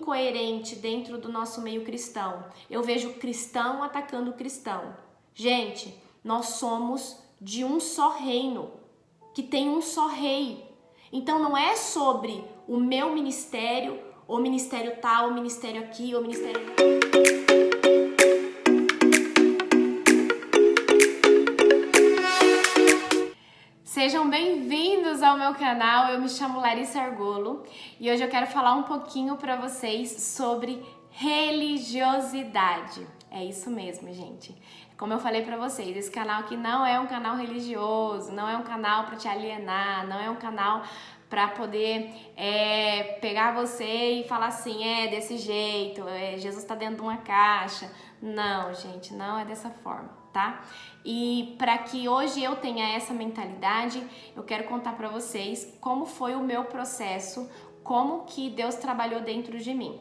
incoerente dentro do nosso meio cristão. Eu vejo cristão atacando cristão. Gente, nós somos de um só reino, que tem um só rei. Então não é sobre o meu ministério, o ministério tal, o ministério aqui, o ministério... Sejam bem-vindos ao meu canal, eu me chamo Larissa Argolo e hoje eu quero falar um pouquinho para vocês sobre religiosidade. É isso mesmo, gente. Como eu falei para vocês, esse canal aqui não é um canal religioso, não é um canal para te alienar, não é um canal para poder pegar você e falar assim, desse jeito, Jesus está dentro de uma caixa. Não, gente, não é dessa forma, tá? E para que hoje eu tenha essa mentalidade, eu quero contar para vocês como foi o meu processo, como que Deus trabalhou dentro de mim.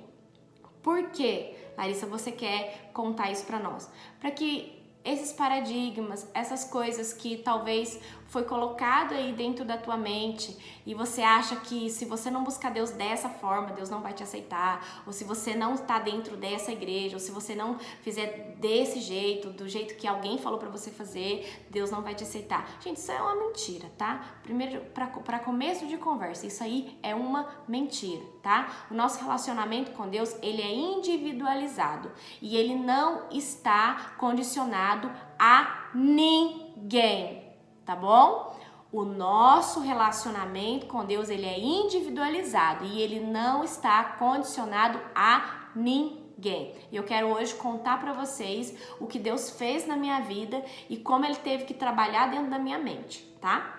Por quê, Larissa, você quer contar isso para nós? Para que esses paradigmas, essas coisas que talvez foi colocado aí dentro da tua mente e você acha que se você não buscar Deus dessa forma, Deus não vai te aceitar, ou se você não está dentro dessa igreja, ou se você não fizer desse jeito, do jeito que alguém falou para você fazer, Deus não vai te aceitar. Gente, isso é uma mentira, tá? Primeiro, para começo de conversa, isso aí é uma mentira, tá? O nosso relacionamento com Deus, ele é individualizado e ele não está condicionado a ninguém, tá bom? O nosso relacionamento com Deus, ele é individualizado e ele não está condicionado a ninguém. E eu quero hoje contar para vocês o que Deus fez na minha vida e como ele teve que trabalhar dentro da minha mente, tá?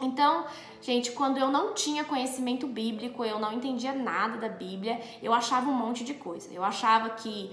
Então, gente, quando eu não tinha conhecimento bíblico, eu não entendia nada da Bíblia, eu achava um monte de coisa. Eu achava que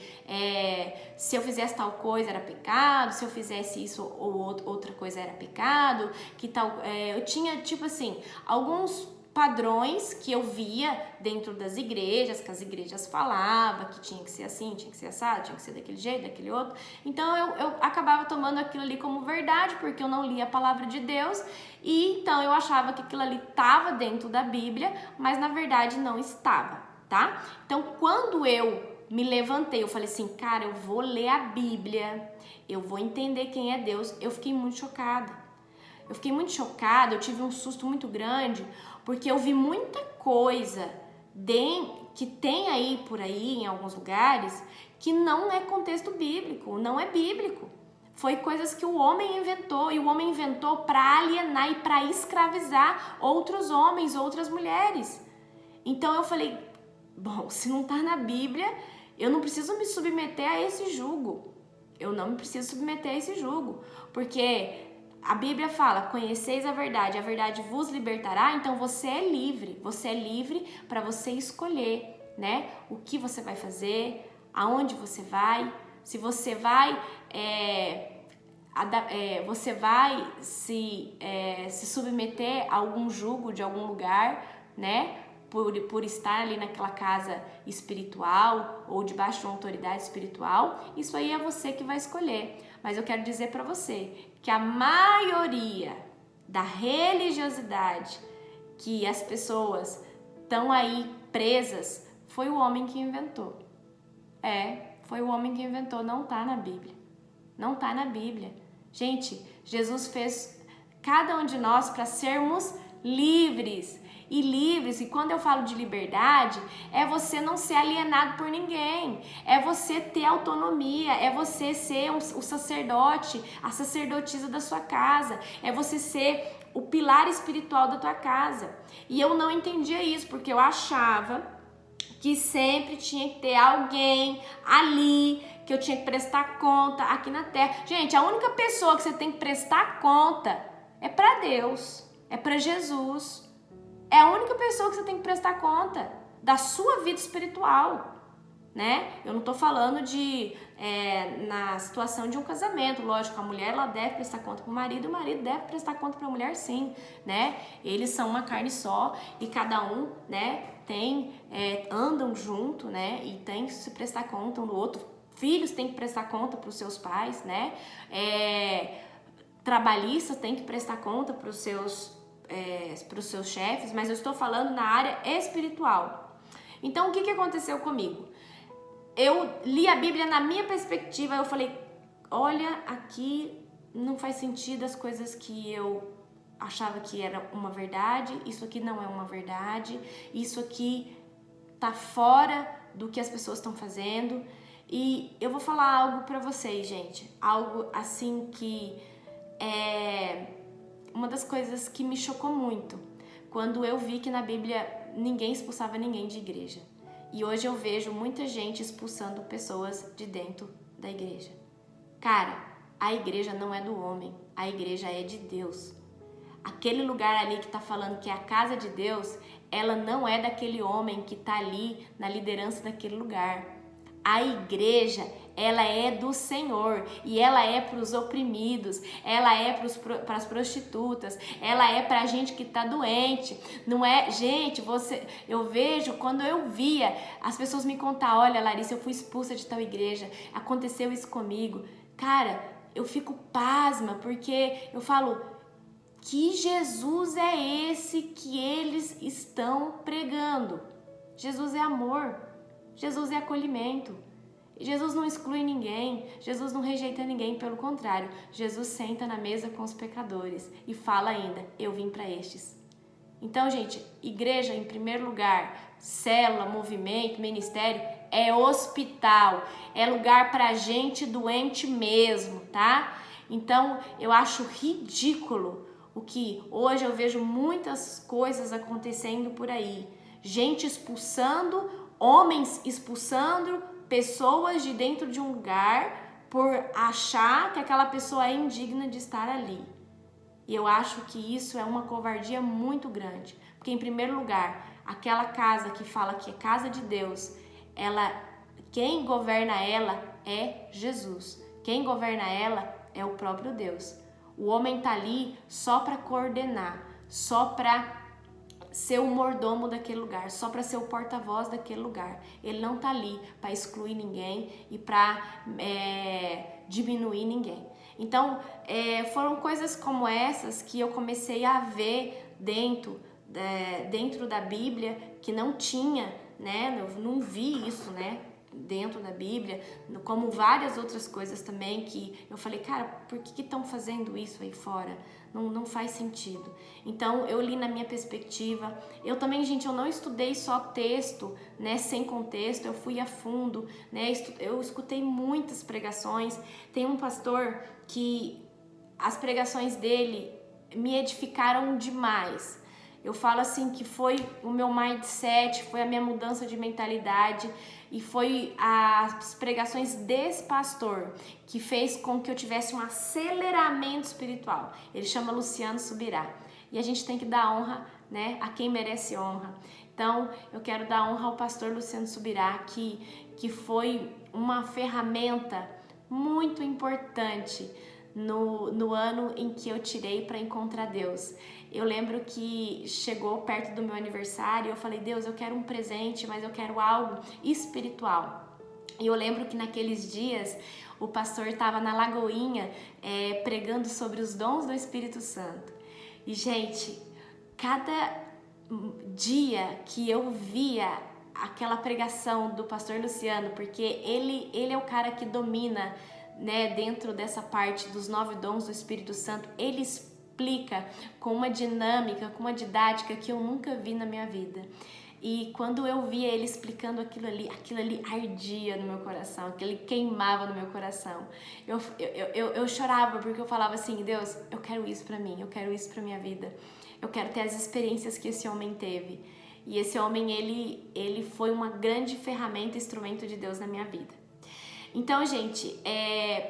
se eu fizesse tal coisa era pecado, se eu fizesse isso ou outra coisa era pecado, que tal... eu tinha, tipo assim, alguns padrões que eu via dentro das igrejas, que as igrejas falavam, que tinha que ser assim, tinha que ser assado, tinha que ser daquele jeito, daquele outro. Então eu acabava tomando aquilo ali como verdade, porque eu não lia a palavra de Deus, e então eu achava que aquilo ali estava dentro da Bíblia, mas na verdade não estava, tá? Então quando eu me levantei, eu falei assim, cara, eu vou ler a Bíblia, eu vou entender quem é Deus, eu fiquei muito chocada. Eu tive um susto muito grande, porque eu vi muita coisa que tem aí por aí em alguns lugares que não é contexto bíblico, não é bíblico. Foi coisas que o homem inventou, e o homem inventou para alienar e para escravizar outros homens, outras mulheres. Então eu falei, bom, se não tá na Bíblia, eu não preciso me submeter a esse jugo. Eu não me preciso submeter a esse jugo, porque a Bíblia fala, conheceis a verdade vos libertará, então você é livre para você escolher, né? O que você vai fazer, aonde você vai, se você vai, você vai se submeter a algum jugo de algum lugar, né? Por estar ali naquela casa espiritual ou debaixo de uma autoridade espiritual, isso aí é você que vai escolher. Mas eu quero dizer para você que a maioria da religiosidade que as pessoas estão aí presas foi o homem que inventou. Foi o homem que inventou, não tá na Bíblia. Não tá na Bíblia. Gente, Jesus fez cada um de nós para sermos livres. E quando eu falo de liberdade, é você não ser alienado por ninguém, é você ter autonomia, é você ser o sacerdote, a sacerdotisa da sua casa, é você ser o pilar espiritual da tua casa. E eu não entendia isso, porque eu achava que sempre tinha que ter alguém ali, que eu tinha que prestar conta aqui na terra. Gente, a única pessoa que você tem que prestar conta é para Deus, é para Jesus. É a única pessoa que você tem que prestar conta da sua vida espiritual, né? Eu não tô falando na situação de um casamento, lógico, a mulher ela deve prestar conta pro marido, o marido deve prestar conta pra mulher sim, né? Eles são uma carne só e cada um, né, andam junto, né? E tem que se prestar conta um do outro. Filhos têm que prestar conta pros seus pais, né? Trabalhistas têm que prestar conta pros seus chefes, mas eu estou falando na área espiritual. Então, o que aconteceu comigo? Eu li a Bíblia na minha perspectiva, eu falei, olha, aqui não faz sentido as coisas que eu achava que era uma verdade, isso aqui não é uma verdade, isso aqui tá fora do que as pessoas estão fazendo. E eu vou falar algo pra vocês, gente, algo assim que é uma das coisas que me chocou muito, quando eu vi que na Bíblia ninguém expulsava ninguém de igreja. E hoje eu vejo muita gente expulsando pessoas de dentro da igreja. Cara, a igreja não é do homem, a igreja é de Deus. Aquele lugar ali que tá falando que é a casa de Deus, ela não é daquele homem que tá ali na liderança daquele lugar. A igreja, ela é do Senhor e ela é para os oprimidos, ela é para as prostitutas, ela é para a gente que tá doente. Não é, gente, eu vejo quando eu via as pessoas me contar, olha, Larissa, eu fui expulsa de tal igreja, aconteceu isso comigo. Cara, eu fico pasma porque eu falo, que Jesus é esse que eles estão pregando? Jesus é amor. Jesus é acolhimento. Jesus não exclui ninguém, Jesus não rejeita ninguém, pelo contrário, Jesus senta na mesa com os pecadores e fala ainda, eu vim para estes. Então, gente, igreja em primeiro lugar, célula, movimento, ministério, é hospital, é lugar para gente doente mesmo, tá? Então, eu acho ridículo o que hoje eu vejo muitas coisas acontecendo por aí, gente expulsando, homens expulsando pessoas de dentro de um lugar por achar que aquela pessoa é indigna de estar ali. E eu acho que isso é uma covardia muito grande, porque em primeiro lugar, aquela casa que fala que é casa de Deus, quem governa ela é Jesus. Quem governa ela é o próprio Deus. O homem tá ali só para coordenar, só para ser o mordomo daquele lugar, só para ser o porta-voz daquele lugar. Ele não tá ali para excluir ninguém e para diminuir ninguém. Então, foram coisas como essas que eu comecei a ver dentro da Bíblia, que não tinha, né? Eu não vi isso, né? Dentro da Bíblia, como várias outras coisas também que eu falei, cara, por que estão fazendo isso aí fora? Não faz sentido. Então, eu li na minha perspectiva. Eu também, gente, eu não estudei só texto, né, sem contexto, eu fui a fundo, né, eu escutei muitas pregações. Tem um pastor que as pregações dele me edificaram demais. Eu falo assim que foi o meu mindset, foi a minha mudança de mentalidade e foi as pregações desse pastor que fez com que eu tivesse um aceleramento espiritual. Ele chama Luciano Subirá. E a gente tem que dar honra, né, a quem merece honra. Então, eu quero dar honra ao pastor Luciano Subirá, que foi uma ferramenta muito importante no ano em que eu tirei para encontrar Deus. Eu lembro que chegou perto do meu aniversário e eu falei, Deus, eu quero um presente, mas eu quero algo espiritual. E eu lembro que naqueles dias o pastor estava na Lagoinha pregando sobre os dons do Espírito Santo. E, gente, cada dia que eu via aquela pregação do pastor Luciano, porque ele é o cara que domina, né, dentro dessa parte dos 9 dons do Espírito Santo, ele explica com uma dinâmica, com uma didática que eu nunca vi na minha vida. E quando eu via ele explicando aquilo ali ardia no meu coração, aquilo queimava no meu coração. Eu chorava porque eu falava assim, Deus, eu quero isso pra mim, eu quero isso pra minha vida. Eu quero ter as experiências que esse homem teve. E esse homem, ele foi uma grande ferramenta, instrumento de Deus na minha vida. Então, gente,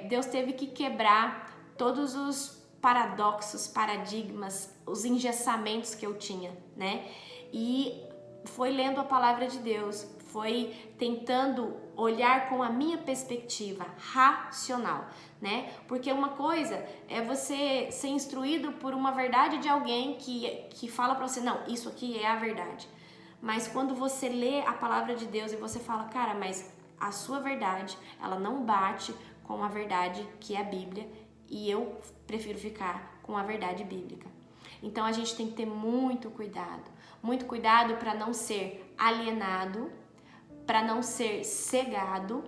Deus teve que quebrar todos os paradoxos, paradigmas, os engessamentos que eu tinha, né? E foi lendo a palavra de Deus, foi tentando olhar com a minha perspectiva racional, né? Porque uma coisa é você ser instruído por uma verdade de alguém que fala pra você, não, isso aqui é a verdade. Mas quando você lê a palavra de Deus e você fala, cara, mas a sua verdade, ela não bate com a verdade que é a Bíblia e eu prefiro ficar com a verdade bíblica. Então a gente tem que ter muito cuidado para não ser alienado, para não ser cegado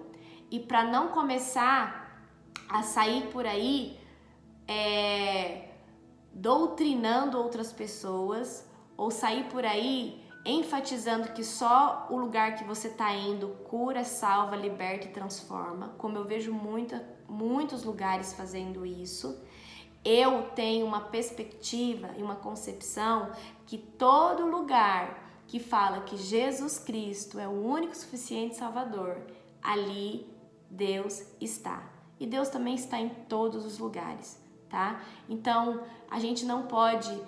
e para não começar a sair por aí doutrinando outras pessoas ou sair por aí enfatizando que só o lugar que você está indo cura, salva, liberta e transforma, como eu vejo muitos lugares fazendo isso. Eu tenho uma perspectiva e uma concepção que todo lugar que fala que Jesus Cristo é o único suficiente Salvador, ali Deus está. E Deus também está em todos os lugares, tá? Então, a gente não pode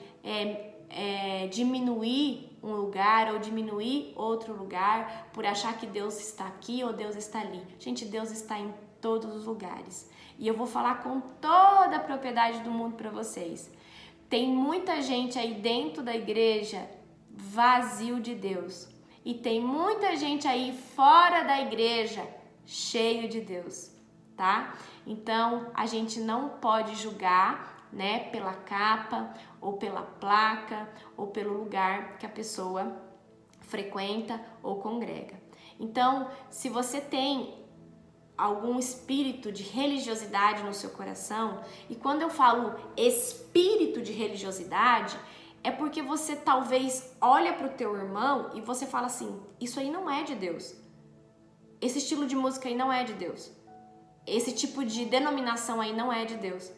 diminuir um lugar ou diminuir outro lugar por achar que Deus está aqui ou Deus está ali. Gente, Deus está em todos os lugares. E eu vou falar com toda a propriedade do mundo para vocês. Tem muita gente aí dentro da igreja vazio de Deus. E tem muita gente aí fora da igreja cheio de Deus, tá? Então, a gente não pode julgar, né, pela capa, ou pela placa, ou pelo lugar que a pessoa frequenta ou congrega. Então, se você tem algum espírito de religiosidade no seu coração, e quando eu falo espírito de religiosidade, é porque você talvez olha para o teu irmão e você fala assim, isso aí não é de Deus. Esse estilo de música aí não é de Deus. Esse tipo de denominação aí não é de Deus.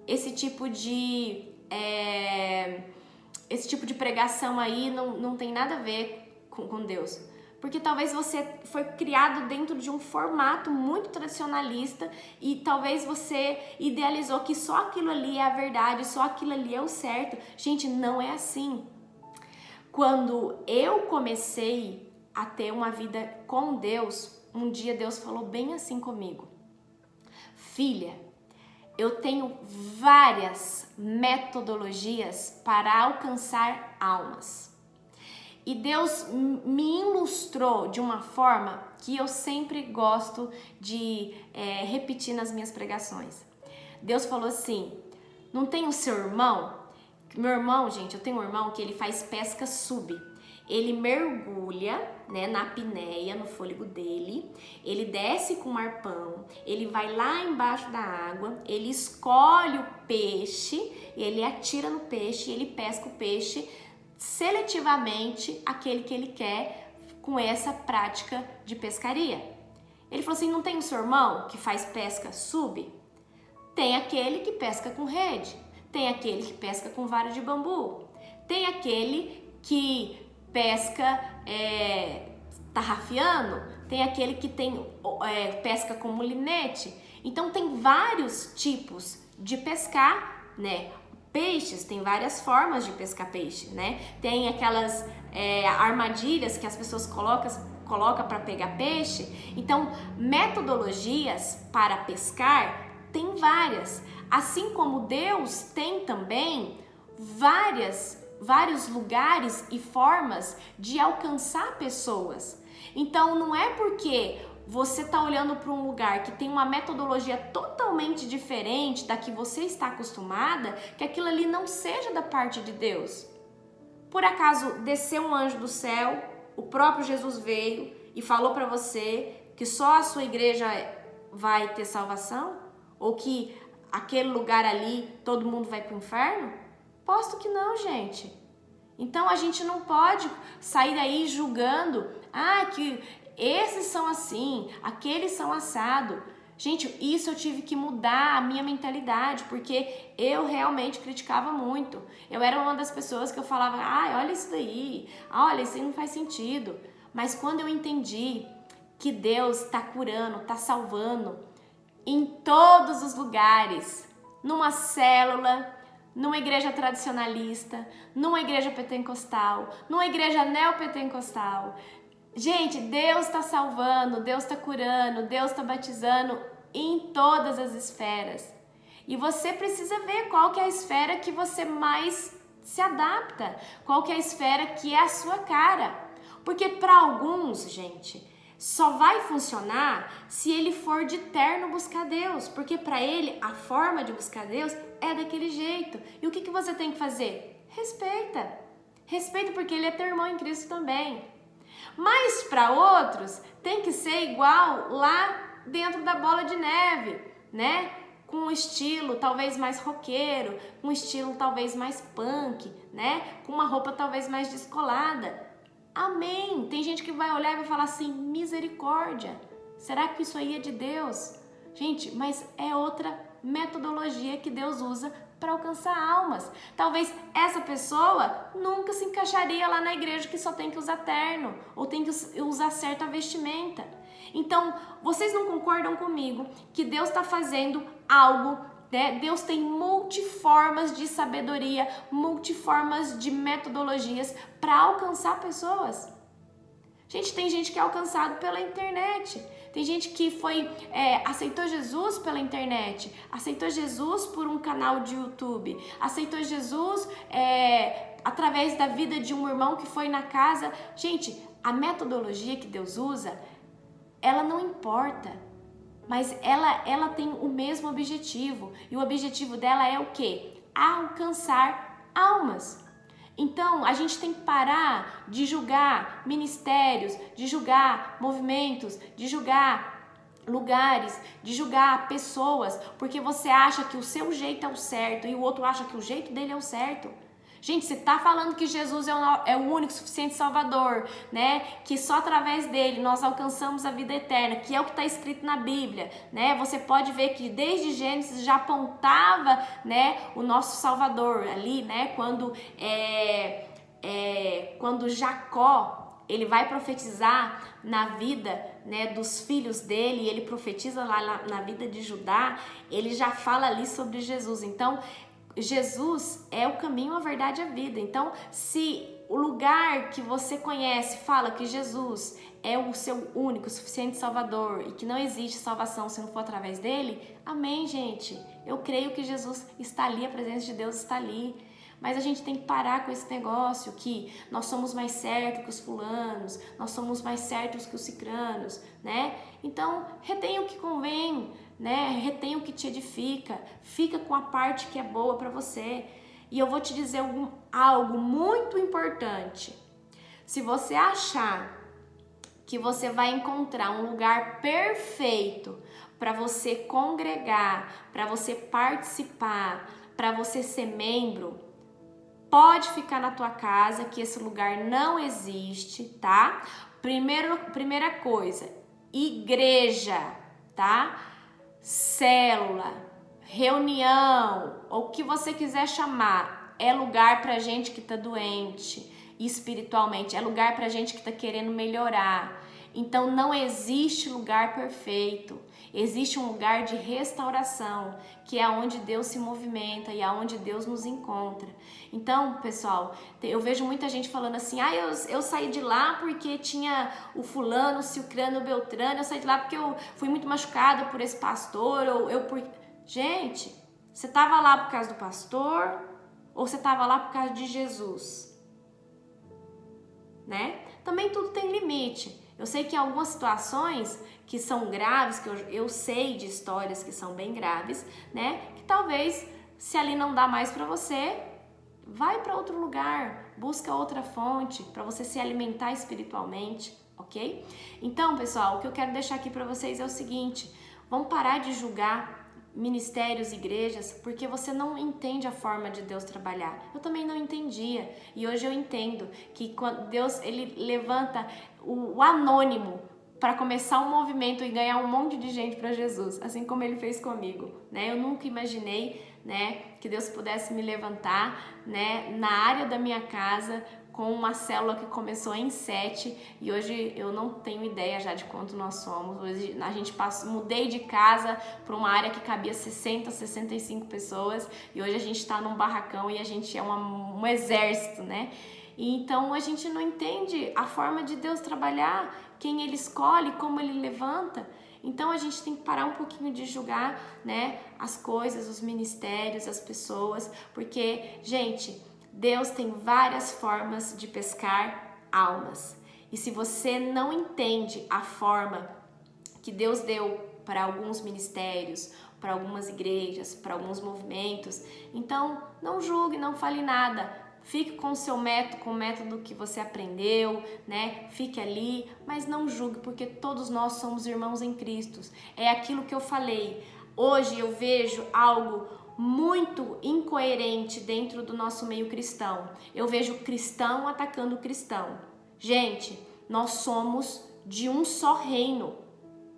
Esse tipo de pregação aí não tem nada a ver com Deus. Porque talvez você foi criado dentro de um formato muito tradicionalista e talvez você idealizou que só aquilo ali é a verdade, só aquilo ali é o certo. Gente, não é assim. Quando eu comecei a ter uma vida com Deus, um dia Deus falou bem assim comigo. Filha, eu tenho várias metodologias para alcançar almas. E Deus me ilustrou de uma forma que eu sempre gosto de repetir nas minhas pregações. Deus falou assim, não tem o seu irmão? Meu irmão, gente, eu tenho um irmão que ele faz pesca sub. Ele mergulha, né, na apneia, no fôlego dele, ele desce com um arpão, ele vai lá embaixo da água, ele escolhe o peixe, ele atira no peixe, ele pesca o peixe seletivamente, aquele que ele quer, com essa prática de pescaria. Ele falou assim, não tem o seu irmão que faz pesca sub? Tem aquele que pesca com rede, tem aquele que pesca com vara de bambu, tem aquele que pesca tarrafiano, tem aquele que pesca com molinete. Então tem vários tipos de pescar, né? Peixes, tem várias formas de pescar peixe, né? Tem aquelas armadilhas que as pessoas colocam para pegar peixe. Então, metodologias para pescar tem várias. Assim como Deus tem também vários lugares e formas de alcançar pessoas. Então, não é porque você está olhando para um lugar que tem uma metodologia totalmente diferente da que você está acostumada, que aquilo ali não seja da parte de Deus. Por acaso desceu um anjo do céu, o próprio Jesus veio e falou para você que só a sua igreja vai ter salvação? Ou que aquele lugar ali todo mundo vai para o inferno? Posto que não, gente. Então a gente não pode sair daí julgando, que esses são assim, aqueles são assado. Gente, isso eu tive que mudar a minha mentalidade, porque eu realmente criticava muito. Eu era uma das pessoas que eu falava, olha isso daí, olha, isso aí não faz sentido. Mas quando eu entendi que Deus está curando, está salvando em todos os lugares, numa célula, numa igreja tradicionalista, numa igreja pentecostal, numa igreja neopentecostal. Gente, Deus está salvando, Deus está curando, Deus está batizando em todas as esferas. E você precisa ver qual que é a esfera que você mais se adapta, qual que é a esfera que é a sua cara. Porque para alguns, gente, só vai funcionar se ele for de terno buscar Deus, porque para ele a forma de buscar Deus é daquele jeito. E o que você tem que fazer? Respeita porque ele é teu irmão em Cristo também. Mas para outros tem que ser igual lá dentro da Bola de Neve, né? Com um estilo talvez mais roqueiro, com um estilo talvez mais punk, né? Com uma roupa talvez mais descolada. Amém! Tem gente que vai olhar e vai falar assim, misericórdia, será que isso aí é de Deus? Gente, mas é outra metodologia que Deus usa para alcançar almas. Talvez essa pessoa nunca se encaixaria lá na igreja que só tem que usar terno ou tem que usar certa vestimenta. Então, vocês não concordam comigo que Deus está fazendo algo, né? Deus tem multiformas de sabedoria, multiformas de metodologias para alcançar pessoas. Gente, tem gente que é alcançado pela internet. Tem gente que aceitou Jesus pela internet, aceitou Jesus por um canal de YouTube, aceitou Jesus através da vida de um irmão que foi na casa. Gente, a metodologia que Deus usa, ela não importa, mas ela tem o mesmo objetivo. E o objetivo dela é o quê? Alcançar almas. Então, a gente tem que parar de julgar ministérios, de julgar movimentos, de julgar lugares, de julgar pessoas, porque você acha que o seu jeito é o certo e o outro acha que o jeito dele é o certo. Gente, você tá falando que Jesus é o único suficiente Salvador, né? Que só através dele nós alcançamos a vida eterna, que é o que está escrito na Bíblia, né? Você pode ver que desde Gênesis já apontava, né, o nosso Salvador ali, né? Quando Jacó ele vai profetizar na vida, né, dos filhos dele, ele profetiza lá na vida de Judá, ele já fala ali sobre Jesus. Então, Jesus é o caminho, a verdade e a vida. Então, se o lugar que você conhece fala que Jesus é o seu único, suficiente Salvador e que não existe salvação se não for através dele, amém, gente. Eu creio que Jesus está ali, a presença de Deus está ali. Mas a gente tem que parar com esse negócio que nós somos mais certos que os fulanos, nós somos mais certos que os cicranos, né? Então, retenha o que convém, né? Retenha o que te edifica, fica com a parte que é boa para você. E eu vou te dizer algo muito importante. Se você achar que você vai encontrar um lugar perfeito para você congregar, para você participar, para você ser membro, pode ficar na tua casa, que esse lugar não existe, tá? Primeira coisa, igreja, tá? Célula, reunião, ou o que você quiser chamar, é lugar pra gente que tá doente espiritualmente, é lugar pra gente que tá querendo melhorar. Então não existe lugar perfeito. Existe um lugar de restauração, que é onde Deus se movimenta e aonde Deus nos encontra. Então, pessoal, eu vejo muita gente falando assim, eu saí de lá porque tinha o fulano, o cicrano, o beltrano, eu saí de lá porque eu fui muito machucada por esse pastor, Gente, você estava lá por causa do pastor ou você estava lá por causa de Jesus? Né? Também tudo tem limite. Eu sei que em algumas situações que são graves, que eu sei de histórias que são bem graves, né? Que talvez, se ali não dá mais para você, vai para outro lugar, busca outra fonte para você se alimentar espiritualmente, ok? Então, pessoal, o que eu quero deixar aqui para vocês é o seguinte: vamos parar de julgar ministérios, igrejas, porque você não entende a forma de Deus trabalhar. Eu também não entendia, e hoje eu entendo que quando Deus ele levanta o anônimo para começar um movimento e ganhar um monte de gente para Jesus, assim como ele fez comigo, né? Eu nunca imaginei, né, que Deus pudesse me levantar, né, na área da minha casa com uma célula que começou em 7 e hoje eu não tenho ideia já de quanto nós somos. Hoje a gente mudei de casa para uma área que cabia 60, 65 pessoas e hoje a gente está num barracão e a gente é um exército, né? E então a gente não entende a forma de Deus trabalhar, quem Ele escolhe, como Ele levanta. Então a gente tem que parar um pouquinho de julgar, né, as coisas, os ministérios, as pessoas, porque, gente, Deus tem várias formas de pescar almas. E se você não entende a forma que Deus deu para alguns ministérios, para algumas igrejas, para alguns movimentos, então não julgue, não fale nada. Fique com o seu método, com o método que você aprendeu, né? Fique ali, mas não julgue, porque todos nós somos irmãos em Cristo. É aquilo que eu falei. Hoje eu vejo algo muito incoerente dentro do nosso meio cristão. Eu vejo cristão atacando cristão. Gente, nós somos de um só reino,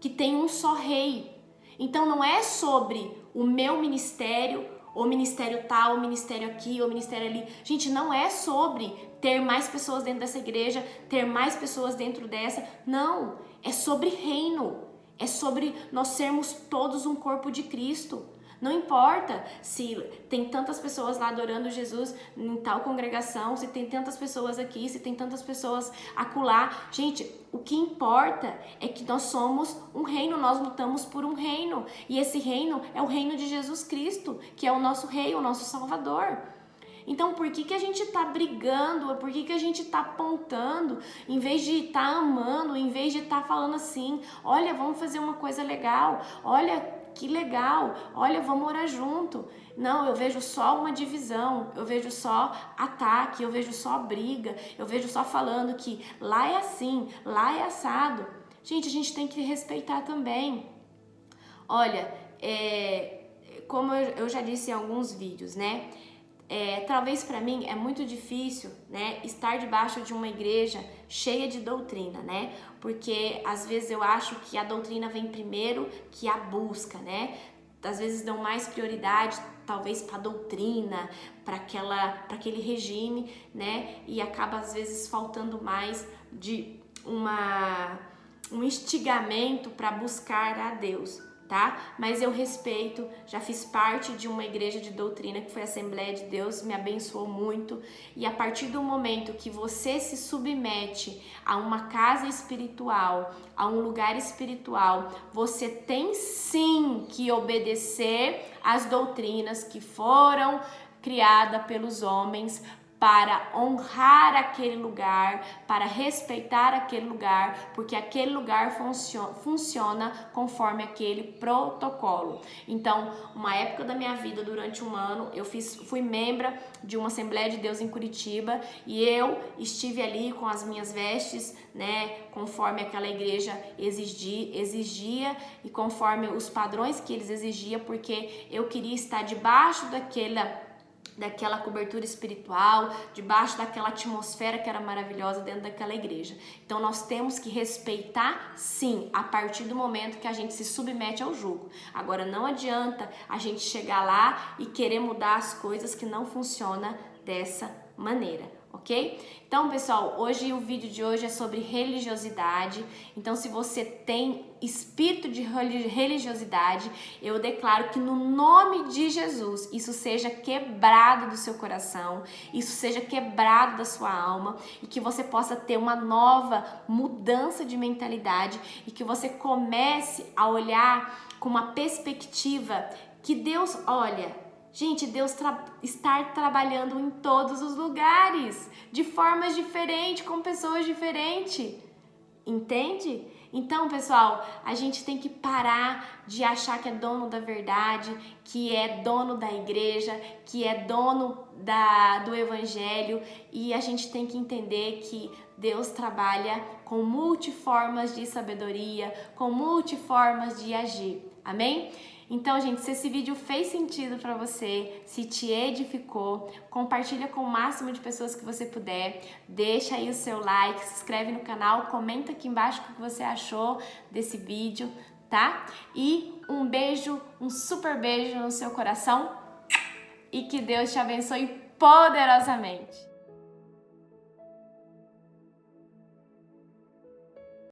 que tem um só rei. Então não é sobre o meu ministério, o ministério tal, o ministério aqui, o ministério ali. Gente, não é sobre ter mais pessoas dentro dessa igreja, ter mais pessoas dentro dessa. Não, é sobre reino. É sobre nós sermos todos um corpo de Cristo. Não importa se tem tantas pessoas lá adorando Jesus em tal congregação, se tem tantas pessoas aqui, se tem tantas pessoas acolá. Gente, o que importa é que nós somos um reino, nós lutamos por um reino. E esse reino é o reino de Jesus Cristo, que é o nosso rei, o nosso Salvador. Então, por que a gente tá brigando? Por que a gente tá apontando? Em vez de estar amando, em vez de estar falando assim, olha, vamos fazer uma coisa legal, olha, que legal, olha, vamos orar junto. Não, eu vejo só uma divisão, eu vejo só ataque, eu vejo só briga, eu vejo só falando que lá é assim, lá é assado. Gente, a gente tem que respeitar também. Olha, como eu já disse em alguns vídeos, né? Talvez para mim é muito difícil, né, estar debaixo de uma igreja cheia de doutrina, né? Porque às vezes eu acho que a doutrina vem primeiro que a busca, né? Às vezes dão mais prioridade, talvez para a doutrina, para aquele regime, né? E acaba às vezes faltando mais de um instigamento para buscar a Deus. Tá? Mas eu respeito, já fiz parte de uma igreja de doutrina que foi a Assembleia de Deus, me abençoou muito, e a partir do momento que você se submete a uma casa espiritual, a um lugar espiritual, você tem sim que obedecer às doutrinas que foram criadas pelos homens, para honrar aquele lugar, para respeitar aquele lugar, porque aquele lugar funciona conforme aquele protocolo. Então, uma época da minha vida, durante um ano, eu fui membra de uma Assembleia de Deus em Curitiba e eu estive ali com as minhas vestes, né, conforme aquela igreja exigia e conforme os padrões que eles exigiam, porque eu queria estar debaixo daquela cobertura espiritual, debaixo daquela atmosfera que era maravilhosa dentro daquela igreja. Então nós temos que respeitar sim, a partir do momento que a gente se submete ao jugo. Agora não adianta a gente chegar lá e querer mudar as coisas que não funcionam dessa maneira, ok? Então, pessoal, o vídeo de hoje é sobre religiosidade. Então, se você tem espírito de religiosidade, eu declaro que no nome de Jesus, isso seja quebrado do seu coração, isso seja quebrado da sua alma e que você possa ter uma nova mudança de mentalidade e que você comece a olhar com uma perspectiva que Deus olha. Gente, Deus está trabalhando em todos os lugares, de formas diferentes, com pessoas diferentes. Entende? Então, pessoal, a gente tem que parar de achar que é dono da verdade, que é dono da igreja, que é dono do evangelho, e a gente tem que entender que Deus trabalha com multiformas de sabedoria, com multiformas de agir. Amém? Então, gente, se esse vídeo fez sentido para você, se te edificou, compartilha com o máximo de pessoas que você puder, deixa aí o seu like, se inscreve no canal, comenta aqui embaixo o que você achou desse vídeo, tá? E um beijo, um super beijo no seu coração e que Deus te abençoe poderosamente.